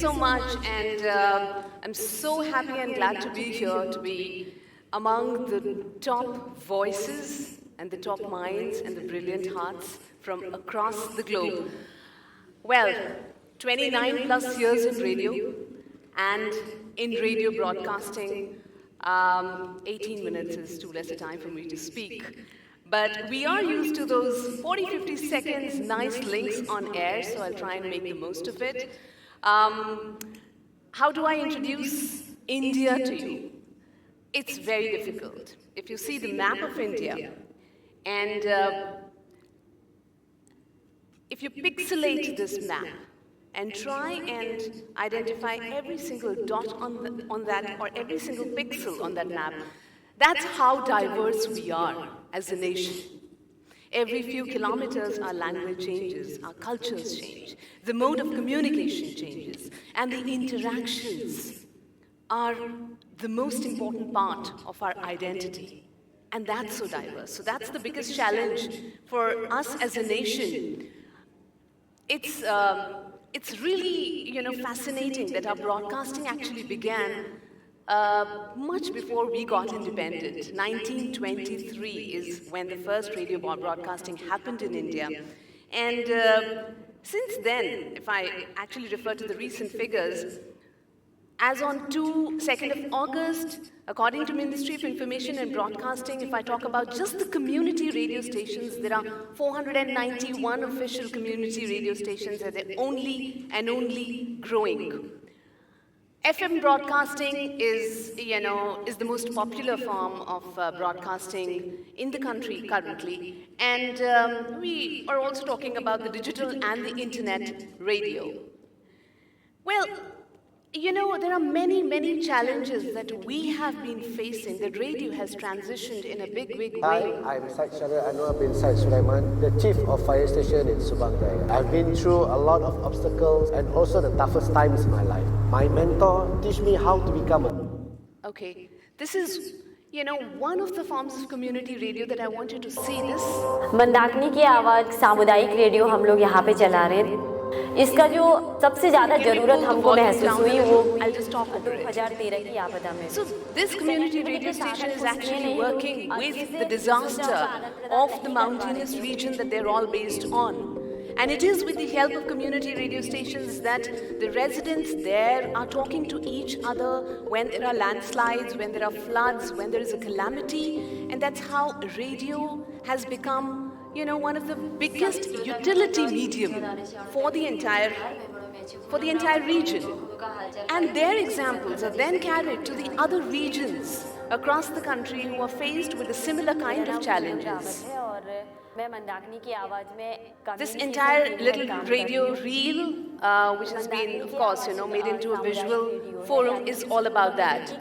so much, and I'm so happy and glad to be here, to be among the top voices and the top minds and the brilliant hearts from across the globe. Well, 29 plus years in radio, and in radio broadcasting, 18 minutes is too less a time for me to speak. But we are used to those 40, 50 seconds nice links on air, so I'll try and make the most of it. How do I introduce India to you? It's very difficult. If you see the map of India, and if you pixelate this map and try and identify every single dot on that, or every single pixel on that map, that's how diverse we are as a nation. Every few kilometers, our language changes, our cultures change, the mode of communication changes, and the interactions are the most important part of our identity. And that's so diverse. So that's the biggest challenge for us as a nation. It's really, fascinating that our broadcasting actually began much before we got independent. 1923 is when the first radio broadcasting happened in India. And since then, if I actually refer to the recent figures, as on 2nd of August, according to Ministry of Information and Broadcasting, if I talk about just the community radio stations, there are 491 official community radio stations, and they're only growing. FM broadcasting is the most popular form of broadcasting in the country currently, and we are also talking about the digital and the internet radio. Well, there are many, many challenges that we have been facing. The radio has transitioned in a big, big way. Hi, I'm Syed Anwar bin Syed Sulaiman, the Chief of Fire Station in Subang Jaya. I've been through a lot of obstacles and also the toughest times in my life. My mentor teach me how to become a... Okay, this is, one of the forms of community radio that I want you to see this. Mandakini की आवाज़ सामुदायिक radio हम लोग यहाँ पे चला रहे हैं। इसका जो सबसे ज़्यादा ज़रूरत हमको महसूस हुई वो 2013 की आपदा में। So this community radio station is actually working with the disaster of the mountainous region that they're all based on. And it is with the help of community radio stations that the residents there are talking to each other when there are landslides, when there are floods, when there is a calamity. And that's how radio has become, one of the biggest utility medium for the entire region. And their examples are then carried to the other regions across the country who are faced with a similar kind of challenges. This entire little radio reel, which has been, of course, made into a visual forum, is all about that.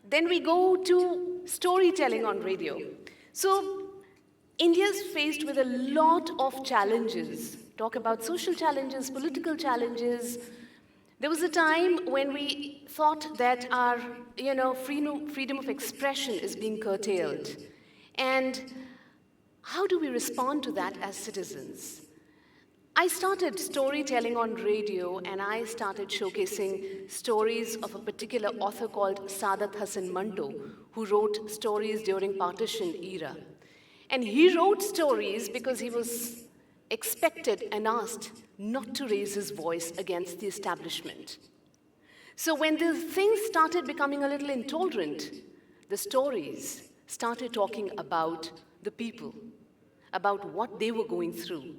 Then we go to storytelling on radio. So India is faced with a lot of challenges. Talk about social challenges, political challenges. There was a time when we thought that our, freedom of expression is being curtailed. And how do we respond to that as citizens? I started storytelling on radio, and I started showcasing stories of a particular author called Saadat Hasan Manto, who wrote stories during partition era. And he wrote stories because he was expected and asked not to raise his voice against the establishment. So when the things started becoming a little intolerant, the stories started talking about the people, about what they were going through.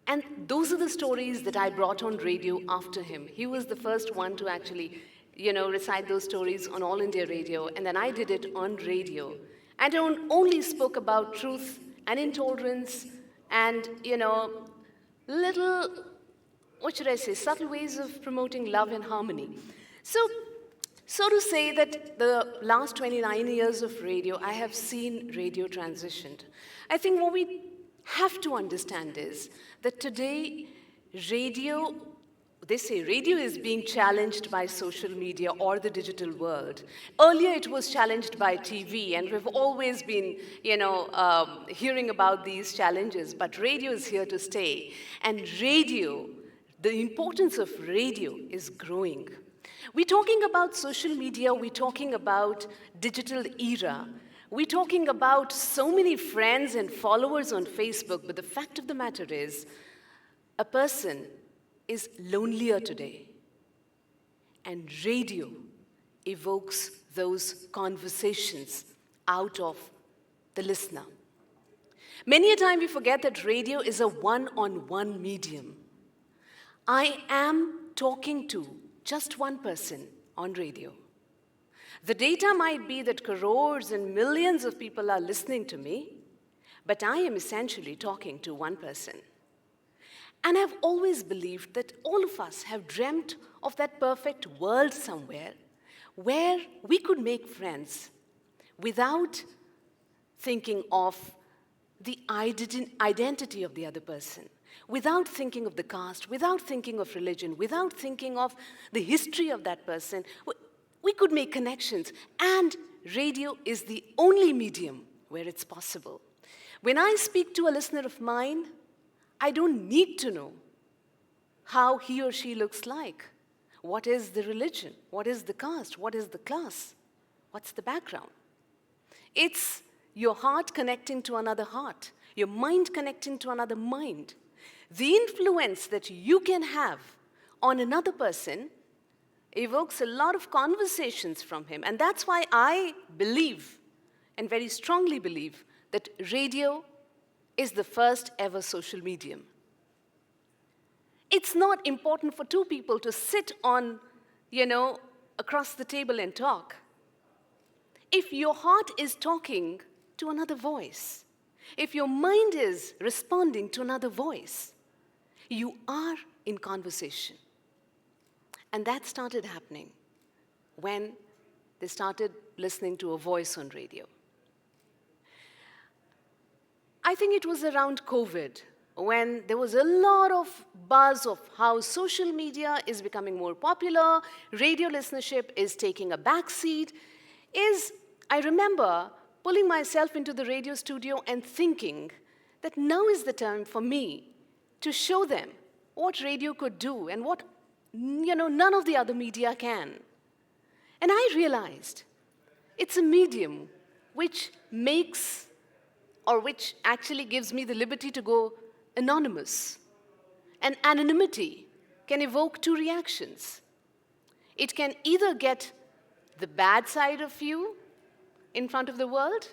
And those are the stories that I brought on radio after him. He was the first one to actually, recite those stories on All India Radio, and then I did it on radio. And I only spoke about truth and intolerance and, little, subtle ways of promoting love and harmony. So to say that the last 29 years of radio, I have seen radio transitioned. I think what we have to understand is that today, radio, they say radio is being challenged by social media or the digital world. Earlier, it was challenged by TV, and we've always been, hearing about these challenges. But radio is here to stay, and radio, the importance of radio is growing. We're talking about social media. We're talking about digital era. We're talking about so many friends and followers on Facebook. But the fact of the matter is, a person is lonelier today. And radio evokes those conversations out of the listener. Many a time we forget that radio is a one-on-one medium. I am talking to just one person on radio. The data might be that crores and millions of people are listening to me, but I am essentially talking to one person. And I've always believed that all of us have dreamt of that perfect world somewhere where we could make friends without thinking of the identity of the other person, without thinking of the caste, without thinking of religion, without thinking of the history of that person. We could make connections, and radio is the only medium where it's possible. When I speak to a listener of mine, I don't need to know how he or she looks like. What is the religion? What is the caste? What is the class? What's the background? It's your heart connecting to another heart, your mind connecting to another mind. The influence that you can have on another person evokes a lot of conversations from him. And that's why I believe, and very strongly believe, that radio is the first ever social medium. It's not important for two people to sit on, across the table and talk. If your heart is talking to another voice, if your mind is responding to another voice, you are in conversation. And that started happening when they started listening to a voice on radio. I think it was around COVID when there was a lot of buzz of how social media is becoming more popular, radio listenership is taking a backseat. I remember pulling myself into the radio studio and thinking that now is the time for me to show them what radio could do and what none of the other media can. And I realized it's a medium which which actually gives me the liberty to go anonymous. And anonymity can evoke two reactions. It can either get the bad side of you in front of the world,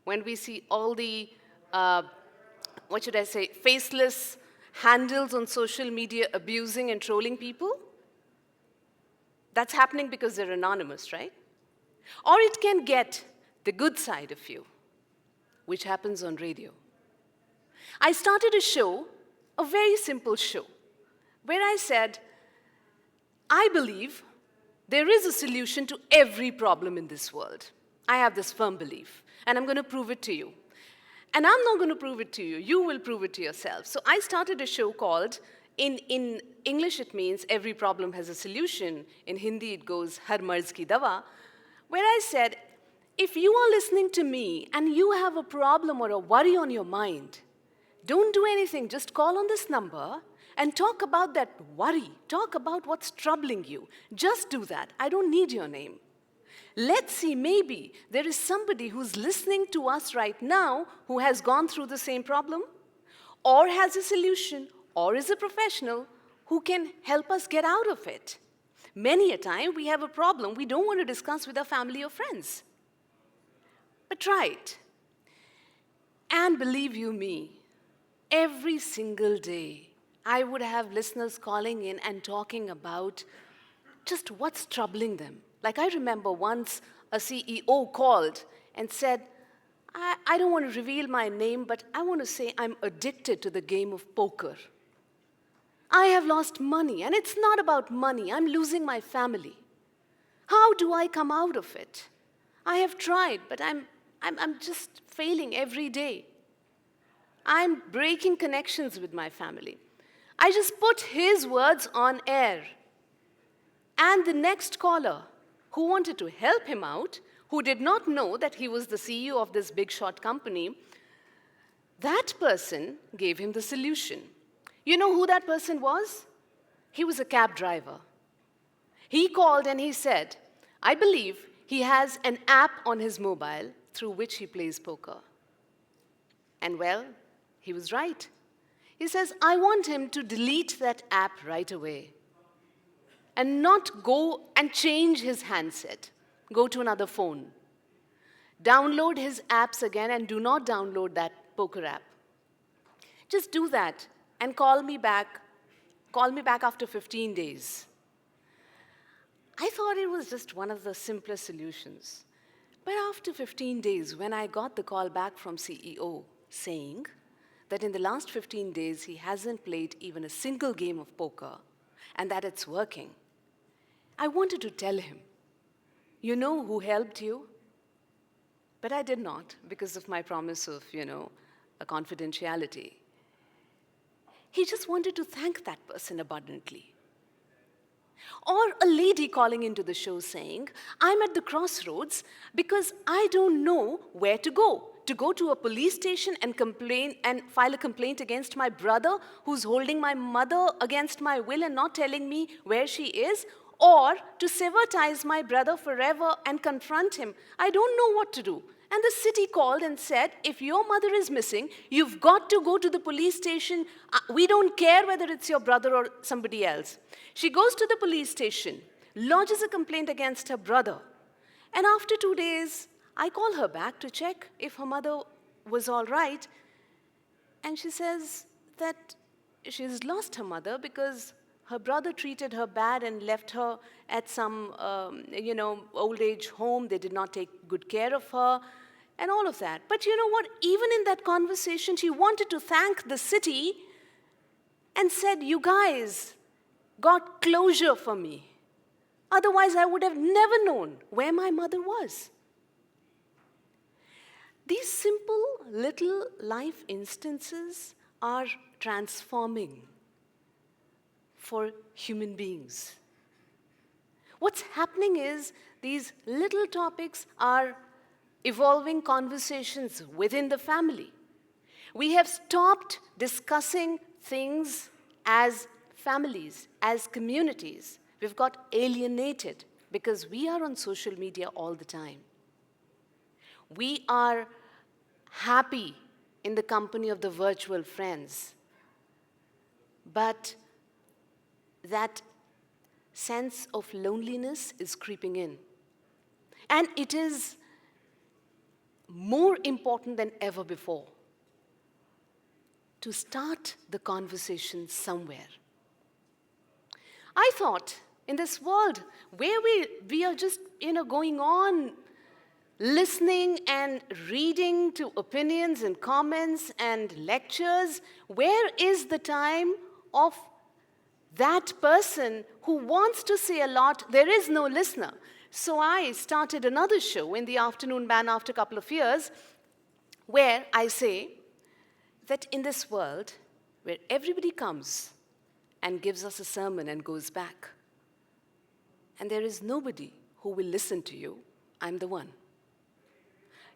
when we see all the, faceless handles on social media abusing and trolling people. That's happening because they're anonymous, right? Or it can get the good side of you, which happens on radio. I started a show, a very simple show, where I said, I believe there is a solution to every problem in this world. I have this firm belief, and I'm going to prove it to you. And I'm not going to prove it to you. You will prove it to yourself. So I started a show called, in English it means every problem has a solution. In Hindi it goes Har Marz Ki Dawa, where I said, if you are listening to me and you have a problem or a worry on your mind, don't do anything. Just call on this number and talk about that worry. Talk about what's troubling you. Just do that. I don't need your name. Let's see, maybe there is somebody who's listening to us right now who has gone through the same problem, or has a solution, or is a professional who can help us get out of it. Many a time we have a problem we don't want to discuss with our family or friends. But try it. And believe you me, every single day, I would have listeners calling in and talking about just what's troubling them. Like I remember once a CEO called and said, I don't want to reveal my name, but I want to say I'm addicted to the game of poker. I have lost money, and it's not about money. I'm losing my family. How do I come out of it? I have tried, but I'm just failing every day. I'm breaking connections with my family. I just put his words on air. And the next caller, who wanted to help him out, who did not know that he was the CEO of this big shot company, that person gave him the solution. You know who that person was? He was a cab driver. He called and he said, I believe he has an app on his mobile through which he plays poker. And well, he was right. He says, I want him to delete that app right away and not go and change his handset, go to another phone. Download his apps again and do not download that poker app. Just do that and call me back after 15 days. I thought it was just one of the simplest solutions. But after 15 days, when I got the call back from CEO saying that in the last 15 days he hasn't played even a single game of poker and that it's working, I wanted to tell him, you know who helped you? But I did not because of my promise of, a confidentiality. He just wanted to thank that person abundantly. Or a lady calling into the show saying, I'm at the crossroads because I don't know where to go to a police station and complain and file a complaint against my brother who's holding my mother against my will and not telling me where she is, or to sever ties my brother forever and confront him. I don't know what to do. And the city called and said, if your mother is missing, you've got to go to the police station. We don't care whether it's your brother or somebody else. She goes to the police station, lodges a complaint against her brother. And after 2 days, I call her back to check if her mother was all right. And she says that she's lost her mother because her brother treated her bad and left her at some, old age home. They did not take good care of her and all of that. But you know what? Even in that conversation, she wanted to thank the city and said, you guys got closure for me. Otherwise, I would have never known where my mother was. These simple little life instances are transforming for human beings. What's happening is these little topics are evolving conversations within the family. We have stopped discussing things as families, as communities. We've got alienated because we are on social media all the time. We are happy in the company of the virtual friends. But that sense of loneliness is creeping in. And it is more important than ever before to start the conversation somewhere. I thought in this world where we are just, going on listening and reading to opinions and comments and lectures, where is the time of that person who wants to say a lot? There is no listener. So I started another show in the afternoon ban after a couple of years where I say that in this world where everybody comes and gives us a sermon and goes back, and there is nobody who will listen to you, I'm the one.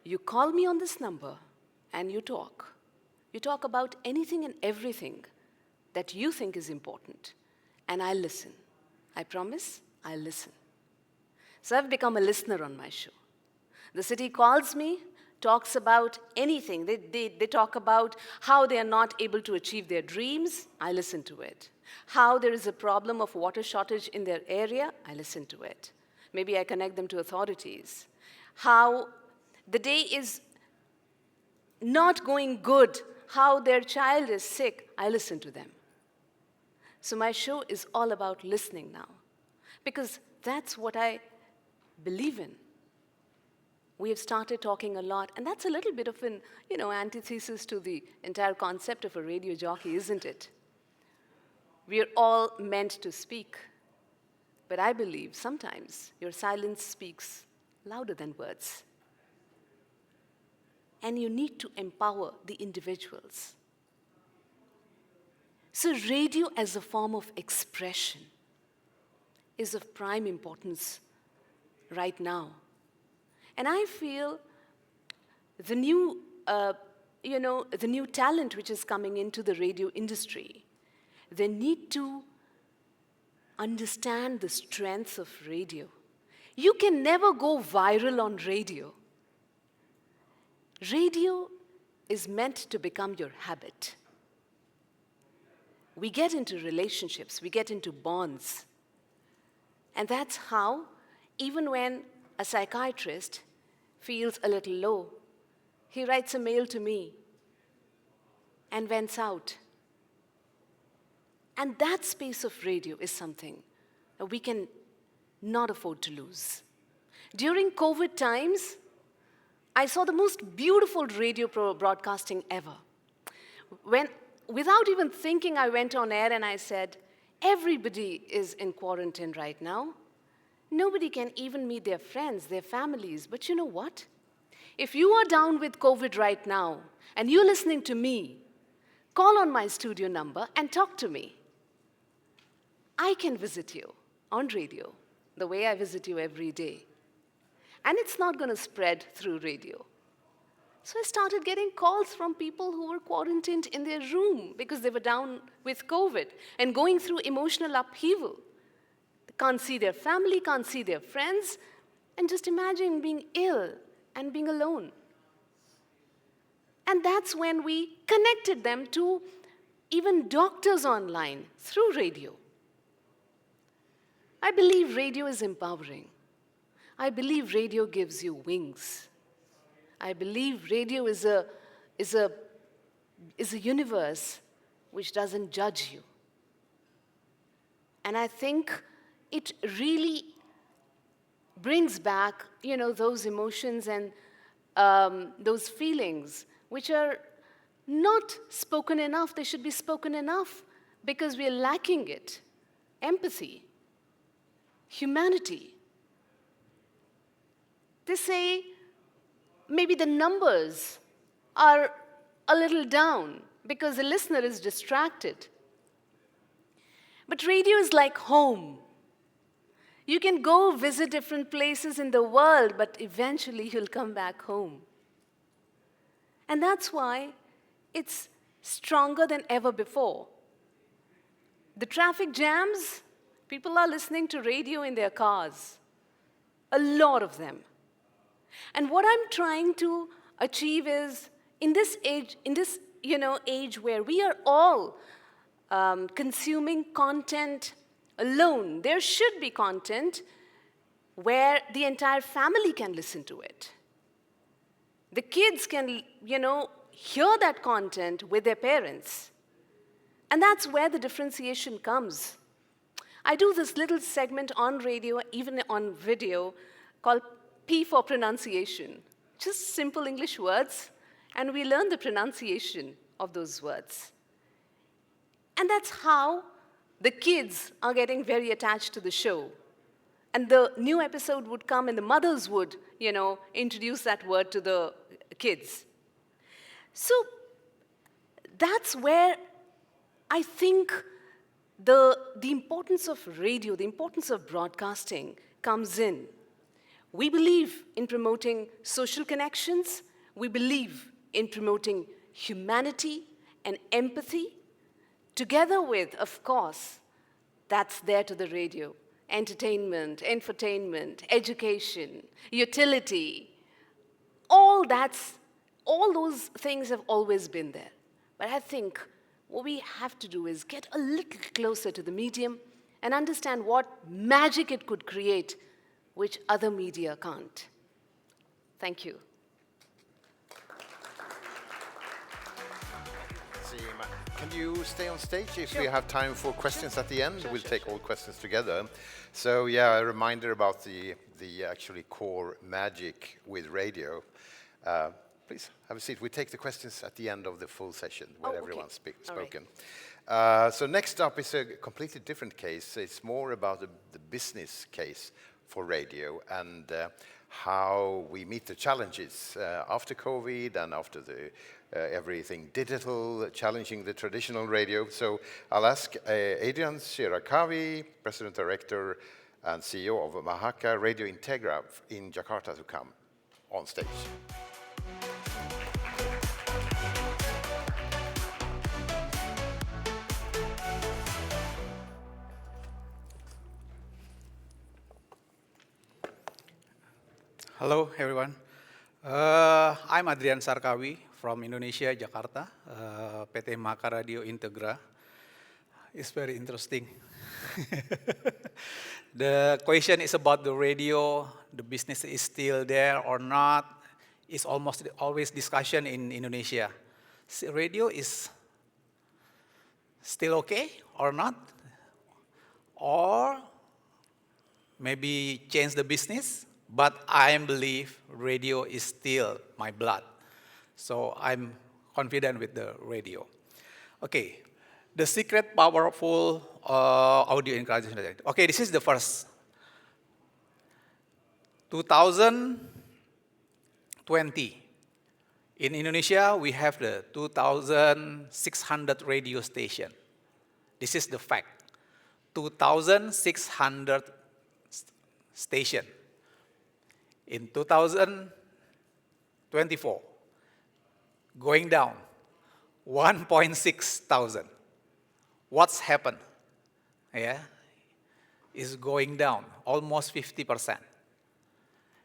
You call me on this number and you talk. You talk about anything and everything that you think is important, and I'll listen. I promise, I'll listen. So I've become a listener on my show. The city calls me, talks about anything. They talk about how they are not able to achieve their dreams. I listen to it. How there is a problem of water shortage in their area. I listen to it. Maybe I connect them to authorities. How the day is not going good. How their child is sick. I listen to them. So my show is all about listening now, because that's what I believe in. We have started talking a lot, and that's a little bit of an, antithesis to the entire concept of a radio jockey, isn't it? We are all meant to speak, but I believe sometimes your silence speaks louder than words. And you need to empower the individuals. So radio as a form of expression is of prime importance right now. And I feel the new, the new talent which is coming into the radio industry, they need to understand the strengths of radio. You can never go viral on radio. Radio is meant to become your habit. We get into relationships, we get into bonds. And that's how, even when a psychiatrist feels a little low, he writes a mail to me and vents out. And that space of radio is something that we can not afford to lose. During COVID times, I saw the most beautiful radio broadcasting ever. Without even thinking, I went on air and I said, everybody is in quarantine right now. Nobody can even meet their friends, their families. But you know what? If you are down with COVID right now and you're listening to me, call on my studio number and talk to me. I can visit you on radio the way I visit you every day. And it's not going to spread through radio. So I started getting calls from people who were quarantined in their room because they were down with COVID and going through emotional upheaval. They can't see their family, can't see their friends, and just imagine being ill and being alone. And that's when we connected them to even doctors online through radio. I believe radio is empowering. I believe radio gives you wings. I believe radio is a universe which doesn't judge you. And I think it really brings back, those emotions and those feelings which are not spoken enough. They should be spoken enough because we are lacking it. Empathy, humanity. They say maybe the numbers are a little down because the listener is distracted. But radio is like home. You can go visit different places in the world, but eventually you'll come back home. And that's why it's stronger than ever before. The traffic jams, people are listening to radio in their cars. A lot of them. And what I'm trying to achieve is, in this age, age where we are all consuming content alone, there should be content where the entire family can listen to it. The kids can, hear that content with their parents. And that's where the differentiation comes. I do this little segment on radio, even on video, called P for pronunciation. Just simple English words, and we learn the pronunciation of those words. And that's how the kids are getting very attached to the show. And the new episode would come and the mothers would, introduce that word to the kids. So that's where I think the importance of radio, the importance of broadcasting comes in. We believe in promoting social connections. We believe in promoting humanity and empathy, together with, of course, that's there to the radio. Entertainment, infotainment, education, utility, all those things have always been there. But I think what we have to do is get a little closer to the medium and understand what magic it could create, which other media can't. Thank you. Sayema, can you stay on stage if Sure. we have time for questions at the end? We'll take all questions together. So yeah, a reminder about the actually core magic with radio. Please have a seat. We take the questions at the end of the full session where okay. everyone's spoken. Right. So next up is a completely different case. It's more about the business case for radio and how we meet the challenges after COVID and after the everything digital, challenging the traditional radio. So I'll ask Adrian Syarwakie, President Director and CEO of Mahaka Radio Integra in Jakarta, to come on stage. Hello, everyone. I'm Adrian Syarwakie from Indonesia, Jakarta, PT Mahaka Radio Integra. It's very interesting. The question is about the radio, the business is still there or not. It's almost always discussion in Indonesia. Radio is still okay or not? Or maybe change the business? But I believe radio is still my blood. So I'm confident with the radio. Okay, the secret powerful audio encouragement. Okay, this is the first. 2020. In Indonesia, we have the 2,600 radio station. This is the fact. 2,600 station. In 2024, going down, 1.6 thousand. What's happened? Yeah, is going down almost 50%.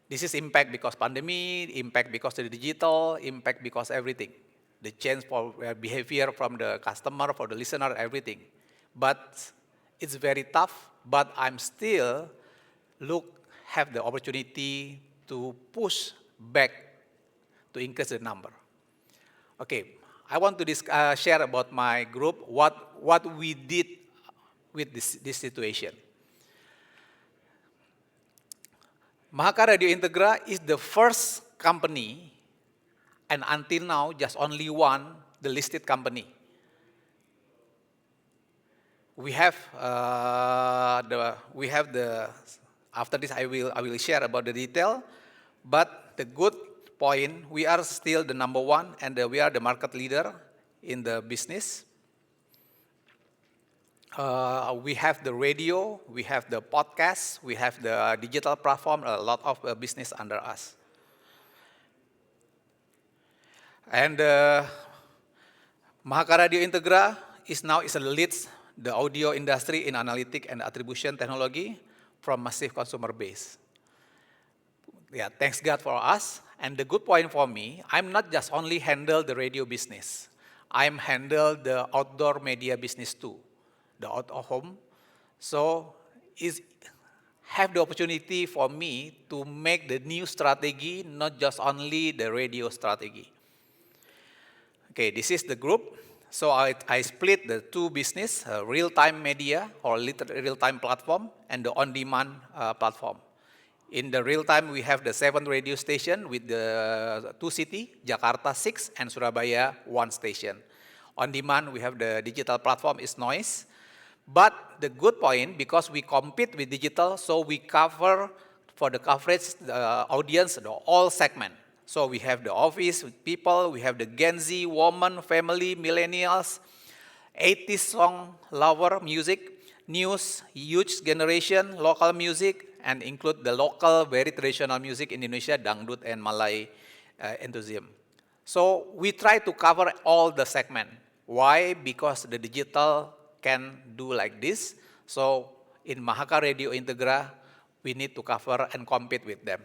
This is impact because pandemic, impact because of the digital, impact because everything. The change for behavior from the customer, for the listener, everything. But it's very tough, but I'm still have the opportunity to push back to increase the number. Okay, I want to share about my group, what we did with this situation. Mahaka Radio Integra is the first company, and until now, just only one, the listed company. We have after this I will share about the detail, but the good point, we are still the number one and we are the market leader in the business. We have the radio, we have the podcast, we have the digital platform, a lot of business under us. And Mahaka Radio Integra leads the audio industry in analytic and attribution technology from massive consumer base. Yeah, thanks God for us. And the good point for me, I'm not just only handle the radio business. I'm handle the outdoor media business too, the out of home. So have the opportunity for me to make the new strategy, not just only the radio strategy. Okay, this is the group. So I split the two business, real-time media or real-time platform and the on-demand platform. In the real-time, we have the 7 radio station with the 2 cities, Jakarta 6 and Surabaya 1 station. On-demand, we have the digital platform is Noise. But the good point, because we compete with digital, so we cover for the coverage, the audience, the all segment. So we have the office people, we have the Gen Z, woman, family, millennials, 80s song lover music, news, youth generation, local music, and include the local, very traditional music in Indonesia, dangdut and Malay enthusiasm. So we try to cover all the segment. Why? Because the digital can do like this. So in Mahaka Radio Integra, we need to cover and compete with them.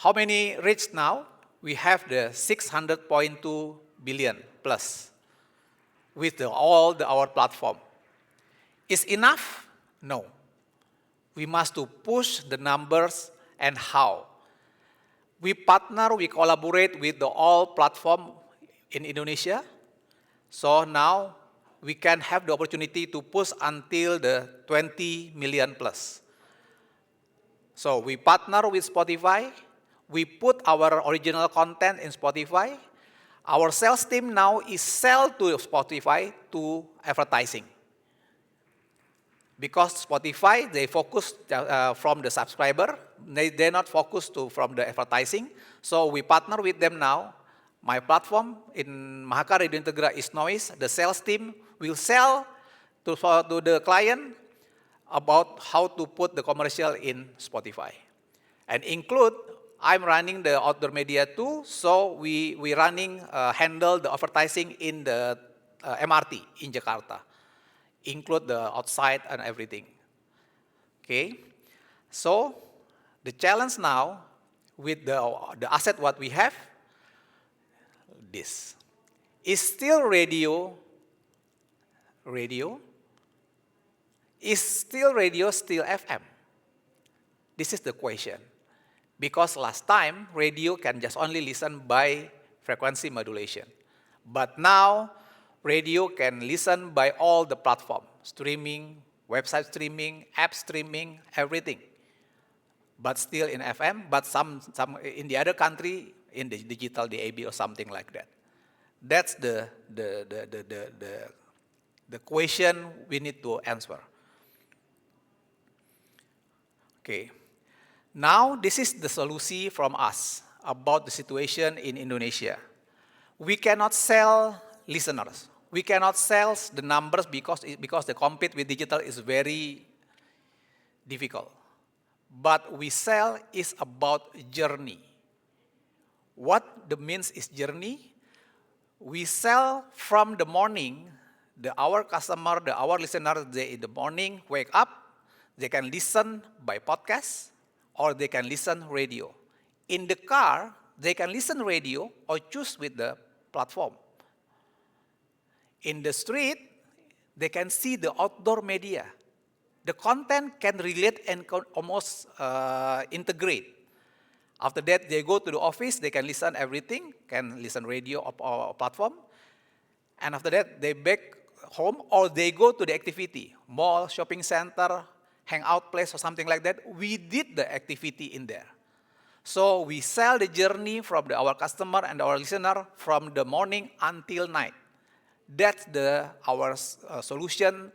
How many reach now? We have the 600.2 billion plus with our platform. Is enough? No. We must to push the numbers and how. We partner, we collaborate with the all platform in Indonesia. So now we can have the opportunity to push until the 20 million plus. So we partner with Spotify. We put our original content in Spotify. Our sales team now is sell to Spotify to advertising. Because Spotify, they focus from the subscriber. They're not focused from the advertising. So we partner with them now. My platform in Mahaka Radio Integra is noise. The sales team will sell to the client about how to put the commercial in Spotify. And include, I'm running the outdoor media too, so we handle the advertising in the MRT in Jakarta. Include the outside and everything. Okay, so the challenge now with the asset what we have, this is still radio. Is still radio, still FM? This is the question. Because last time, radio can just only listen by frequency modulation. But now, radio can listen by all the platform, streaming, website streaming, app streaming, everything. But still in FM, but some in the other country, in the digital DAB or something like that. That's the question we need to answer. Okay. Now, this is the solution from us about the situation in Indonesia. We cannot sell listeners. We cannot sell the numbers because the compete with digital is very difficult. But we sell is about journey. What the means is journey? We sell from the morning, our customer, our listeners, they in the morning wake up, they can listen by podcast, or they can listen radio. In the car, they can listen radio or choose with the platform. In the street, they can see the outdoor media. The content can relate and almost integrate. After that, they go to the office, they can listen everything, can listen radio or platform. And after that, they back home or they go to the activity, mall, shopping center, hangout place or something like that. We did the activity in there. So we sell the journey from our customer and our listener from the morning until night. That's our solution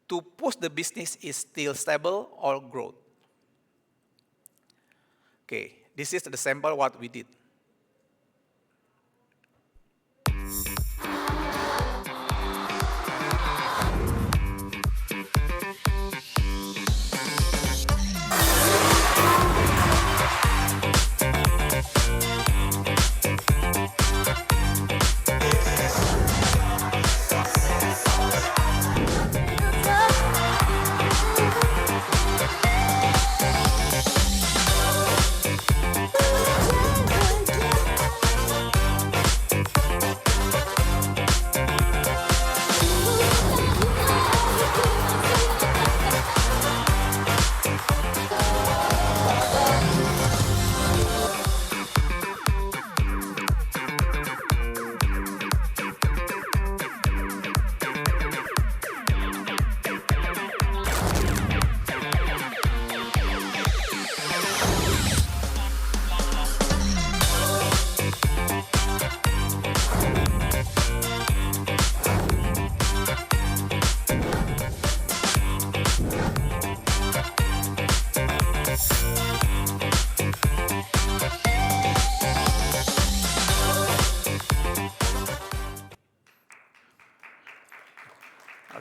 to push the business is still stable or growth. Okay, this is the sample what we did.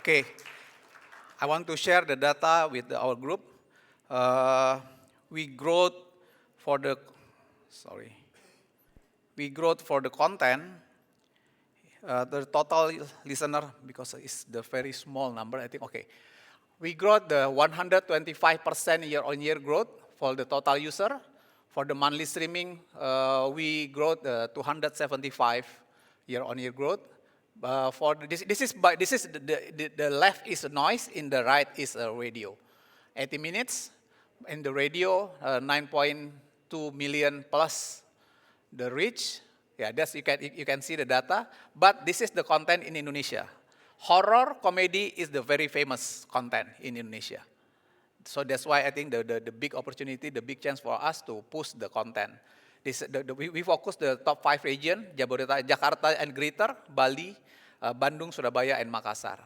Okay, I want to share the data with our group. We growth for the content. The total listener, because it's the very small number, I think. Okay, we growth the 125% year-on-year growth for the total user. For the monthly streaming, we growth 275 year-on-year growth. For this is the left is noise, in the right is radio. 80 minutes in the radio, 9.2 million plus the reach. Yeah, that's you can see the data. But this is the content in Indonesia. Horror comedy is the very famous content in Indonesia. So that's why I think the big opportunity, the big chance for us to push the content. We focus the top 5 region, Jabodetabek, Jakarta and Greater, Bali, Bandung, Surabaya, and Makassar.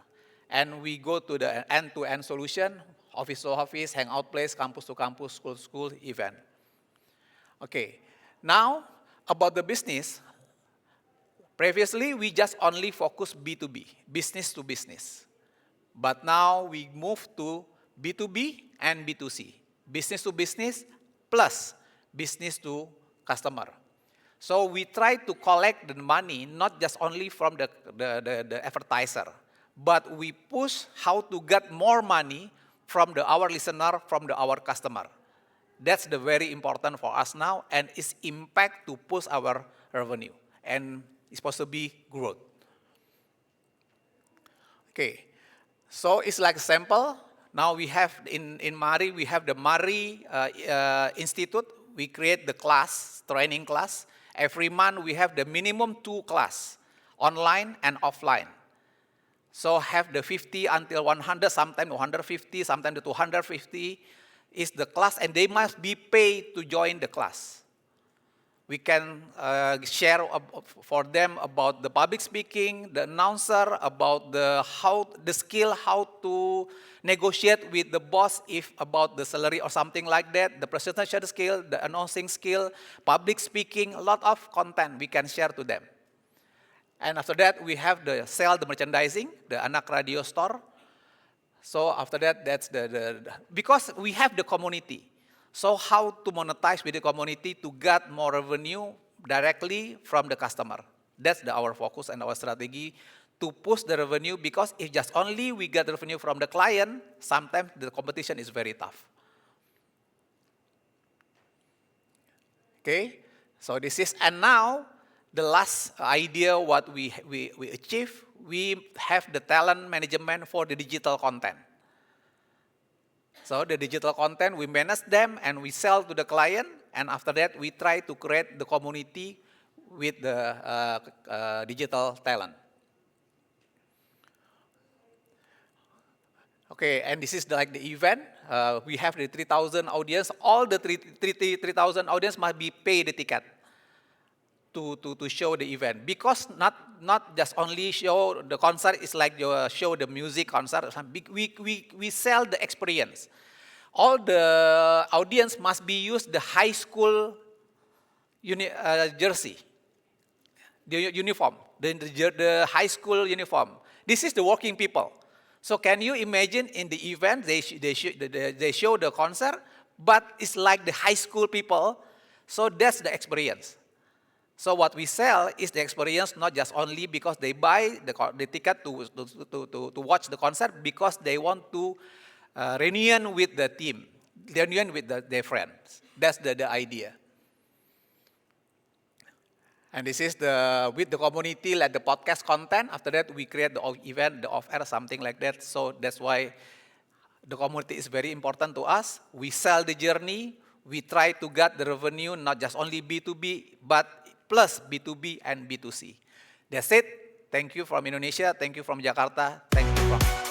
And we go to the end-to-end solution, office to office, hangout place, campus to campus, school to school, event. Okay, now about the business, Previously, we just only focus B2B, business to business. But now we move to B2B and B2C, business to business plus business to customer. So we try to collect the money not just only from the advertiser, but we push how to get more money from our listener, from our customer. That's the very important for us now, and its impact to push our revenue, and it's supposed to be growth. Okay, so it's like a sample. Now we have in Mari, we have the Mari Institute. We create the class, training class. Every month we have the minimum 2 class, online and offline. So have the 50 until 100, sometimes 150, sometimes the 250 is the class, and they must be paid to join the class. We can share for them about the public speaking, the announcer, about the skill, how to negotiate with the boss if about the salary or something like that, the presentation skill, the announcing skill, public speaking, a lot of content we can share to them. And after that, we have the merchandising, the Anak Radio store. So after that, that's because we have the community. So how to monetize with the community to get more revenue directly from the customer. That's our focus and our strategy to push the revenue, because if just only we get revenue from the client, sometimes the competition is very tough. Okay, so this is, and now the last idea what we achieve, we have the talent management for the digital content. So the digital content, we manage them and we sell to the client, and after that we try to create the community with the digital talent. Okay, and this is like the event. We have the 3,000 audience. All the 3,000 audience must be paid the ticket to show the event, because not just only show the concert is like show the music concert. We sell the experience. All the audience must be used the high school jersey, the uniform, the high school uniform. This is the working people. So can you imagine in the event they show the concert, but it's like the high school people. So that's the experience. So what we sell is the experience, not just only because they buy the ticket to watch the concert, because they want to reunion with the team, reunion with their friends. That's the idea. And this is with the community, like the podcast content. After that, we create the event, the off-air, something like that. So that's why the community is very important to us. We sell the journey. We try to get the revenue, not just only B2B, but plus B2B and B2C. That's it. Thank you from Indonesia. Thank you from Jakarta. Thank you from